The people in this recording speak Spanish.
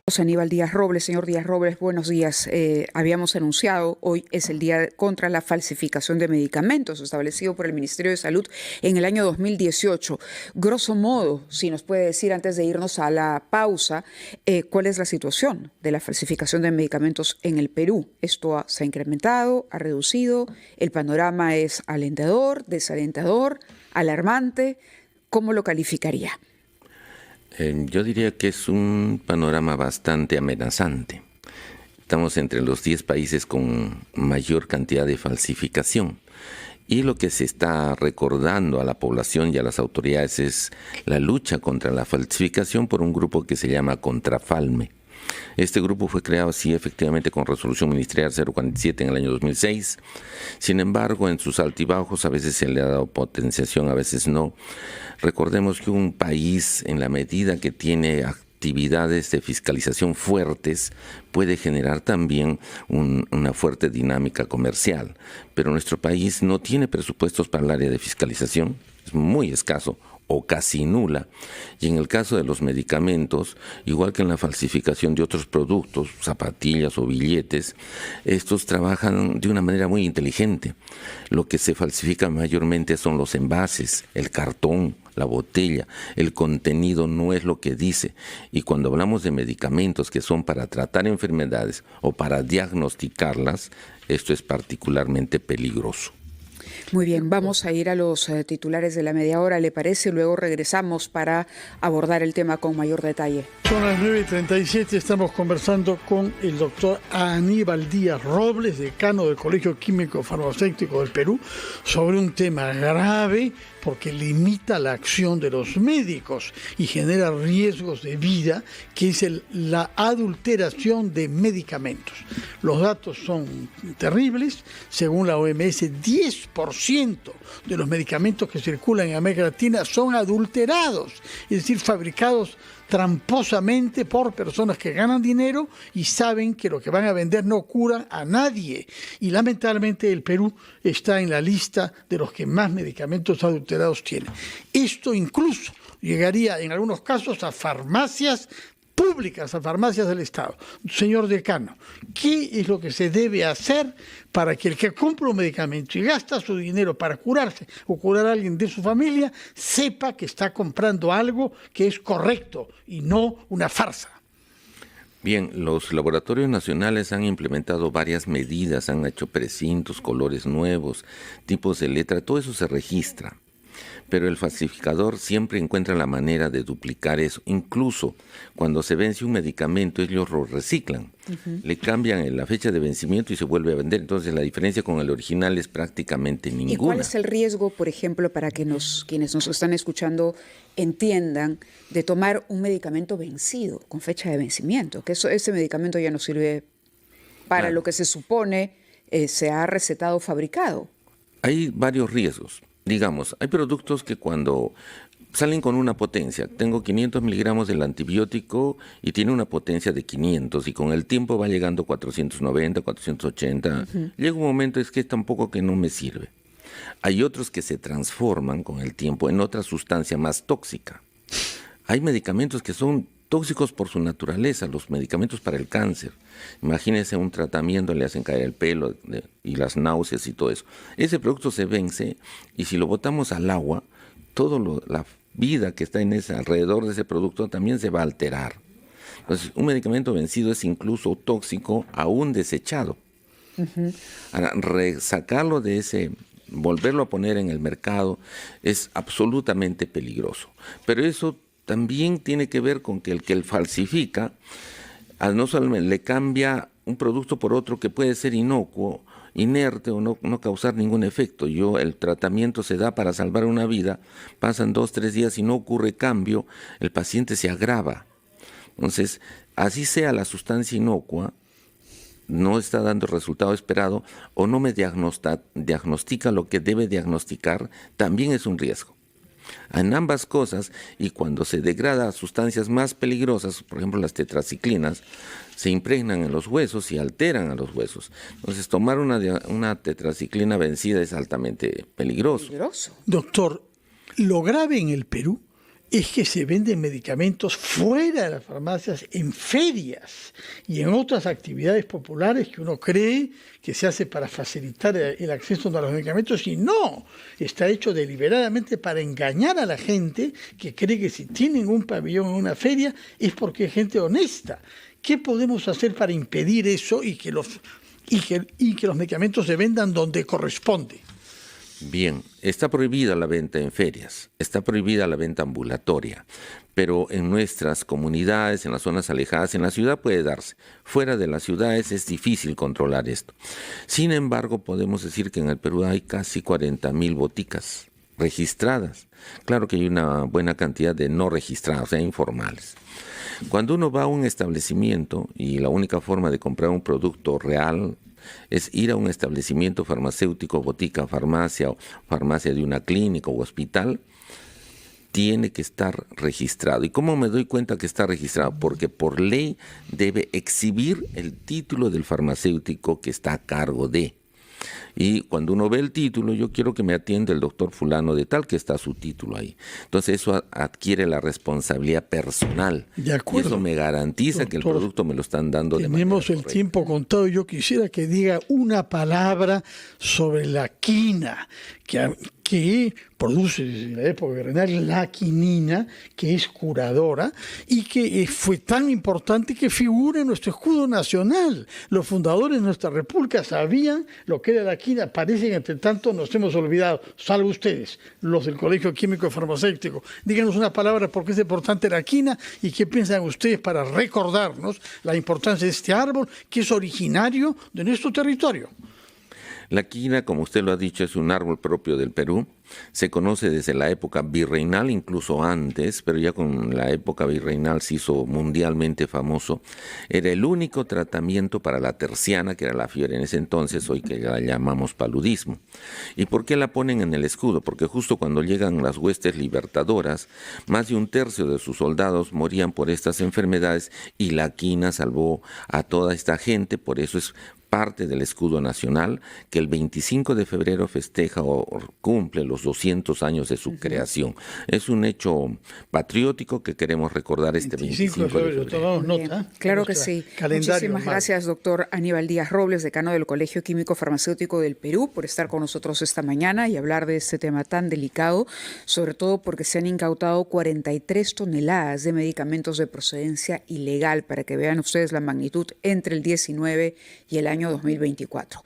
Aníbal Díaz Robles. Señor Díaz Robles, buenos días. Habíamos anunciado, hoy es el día contra la falsificación de medicamentos establecido por el Ministerio de Salud en el año 2018. Grosso modo, si nos puede decir antes de irnos a la pausa, ¿cuál es la situación de la falsificación de medicamentos en el Perú? ¿Esto se ha incrementado, ha reducido? ¿El panorama es alentador, desalentador, alarmante? ¿Cómo lo calificaría? Yo diría que es un panorama bastante amenazante. Estamos entre los 10 países con mayor cantidad de falsificación. Y lo que se está recordando a la población y a las autoridades es la lucha contra la falsificación por un grupo que se llama Contrafalme. Este grupo fue creado, sí, efectivamente, con resolución ministerial 047 en el año 2006. Sin embargo, en sus altibajos a veces se le ha dado potenciación, a veces no. Recordemos que un país, en la medida que tiene actividades de fiscalización fuertes, puede generar también una fuerte dinámica comercial. Pero nuestro país no tiene presupuestos para el área de fiscalización, es muy escaso o casi nula, y en el caso de los medicamentos, igual que en la falsificación de otros productos, zapatillas o billetes, estos trabajan de una manera muy inteligente. Lo que se falsifica mayormente son los envases, el cartón, la botella, el contenido no es lo que dice. Y cuando hablamos de medicamentos que son para tratar enfermedades o para diagnosticarlas, esto es particularmente peligroso. Muy bien, vamos a ir a los titulares de la media hora, ¿le parece? Luego regresamos para abordar el tema con mayor detalle. Son las 9:37, estamos conversando con el doctor Aníbal Díaz Robles, decano del Colegio Químico Farmacéutico del Perú, sobre un tema grave porque limita la acción de los médicos y genera riesgos de vida, que es la adulteración de medicamentos. Los datos son terribles. Según la OMS, 10% de los medicamentos que circulan en América Latina son adulterados, es decir, fabricados tramposamente por personas que ganan dinero y saben que lo que van a vender no cura a nadie. Y lamentablemente el Perú está en la lista de los que más medicamentos adulterados tiene. Esto incluso llegaría en algunos casos a farmacias públicas, a farmacias del Estado. Señor decano, ¿qué es lo que se debe hacer para que el que compra un medicamento y gasta su dinero para curarse o curar a alguien de su familia, sepa que está comprando algo que es correcto y no una farsa? Bien, los laboratorios nacionales han implementado varias medidas, han hecho precintos, colores nuevos, tipos de letra, todo eso se registra. Pero el falsificador siempre encuentra la manera de duplicar eso. Incluso cuando se vence un medicamento, ellos lo reciclan. Le cambian la fecha de vencimiento y se vuelve a vender. Entonces la diferencia con el original es prácticamente ninguna. ¿Y cuál es el riesgo, por ejemplo, para que quienes nos están escuchando entiendan, de tomar un medicamento vencido, con fecha de vencimiento? Que ese medicamento ya no sirve para lo que se supone se ha recetado o fabricado. Hay varios riesgos. Digamos, hay productos que cuando salen con una potencia, tengo 500 miligramos del antibiótico y tiene una potencia de 500 y con el tiempo va llegando a 490, 480. Llega un momento es que es tan poco que no me sirve. Hay otros que se transforman con el tiempo en otra sustancia más tóxica. Hay medicamentos que son tóxicos por su naturaleza, los medicamentos para el cáncer. Imagínense un tratamiento, le hacen caer el pelo y las náuseas y todo eso. Ese producto se vence y si lo botamos al agua, toda la vida que está alrededor de ese producto también se va a alterar. Entonces, un medicamento vencido es incluso tóxico aún desechado. Ahora, sacarlo de volverlo a poner en el mercado es absolutamente peligroso. Pero eso también tiene que ver con que el falsifica, no solamente le cambia un producto por otro que puede ser inocuo, inerte o no causar ningún efecto. El tratamiento se da para salvar una vida, pasan 2, 3 días y no ocurre cambio, el paciente se agrava. Entonces, así sea la sustancia inocua, no está dando el resultado esperado o no me diagnostica lo que debe diagnosticar, también es un riesgo. En ambas cosas, y cuando se degrada a sustancias más peligrosas, por ejemplo las tetraciclinas, se impregnan en los huesos y alteran a los huesos. Entonces, tomar una tetraciclina vencida es altamente peligroso. Doctor, lo grave en el Perú es que se venden medicamentos fuera de las farmacias, en ferias y en otras actividades populares que uno cree que se hace para facilitar el acceso a los medicamentos, y no, está hecho deliberadamente para engañar a la gente que cree que si tienen un pabellón en una feria es porque es gente honesta. ¿Qué podemos hacer para impedir eso y que los medicamentos se vendan donde corresponde? Bien, está prohibida la venta en ferias, está prohibida la venta ambulatoria, pero en nuestras comunidades, en las zonas alejadas, en la ciudad puede darse. Fuera de las ciudades es difícil controlar esto. Sin embargo, podemos decir que en el Perú hay casi 40.000 boticas registradas. Claro que hay una buena cantidad de no registradas, o sea, informales. Cuando uno va a un establecimiento y la única forma de comprar un producto real es ir a un establecimiento farmacéutico, botica, farmacia o farmacia de una clínica o hospital, tiene que estar registrado. ¿Y cómo me doy cuenta que está registrado? Porque por ley debe exhibir el título del farmacéutico que está a cargo de. Y cuando uno ve el título, yo quiero que me atienda el doctor fulano de tal, que está su título ahí. Entonces eso adquiere la responsabilidad personal. De acuerdo. Y eso me garantiza, doctor, que el producto me lo están dando de manera Tenemos el correcta. tiempo contado. Yo quisiera que diga una palabra sobre la quina, que produce desde la época virreinal la quinina, que es curadora y que fue tan importante que figura en nuestro escudo nacional. Los fundadores de nuestra república sabían lo que era la quina. Parece que entre tanto nos hemos olvidado, salvo ustedes, los del Colegio Químico Farmacéutico. Díganos una palabra por qué es importante la quina y qué piensan ustedes para recordarnos la importancia de este árbol que es originario de nuestro territorio. La quina, como usted lo ha dicho, es un árbol propio del Perú. Se conoce desde la época virreinal, incluso antes, pero ya con la época virreinal se hizo mundialmente famoso. Era el único tratamiento para la terciana, que era la fiebre en ese entonces, hoy que la llamamos paludismo. ¿Y por qué la ponen en el escudo? Porque justo cuando llegan las huestes libertadoras, más de 1/3 de sus soldados morían por estas enfermedades y la quina salvó a toda esta gente. Por eso es parte del escudo nacional, que el 25 de febrero festeja o cumple los 200 años de su creación. Es un hecho patriótico que queremos recordar este 25 de febrero. Tomamos nota. Claro que sí. Muchísimas gracias, doctor Aníbal Díaz Robles, decano del Colegio Químico Farmacéutico del Perú, por estar con nosotros esta mañana y hablar de este tema tan delicado, sobre todo porque se han incautado 43 toneladas de medicamentos de procedencia ilegal, para que vean ustedes la magnitud entre el 19 y el año 2024.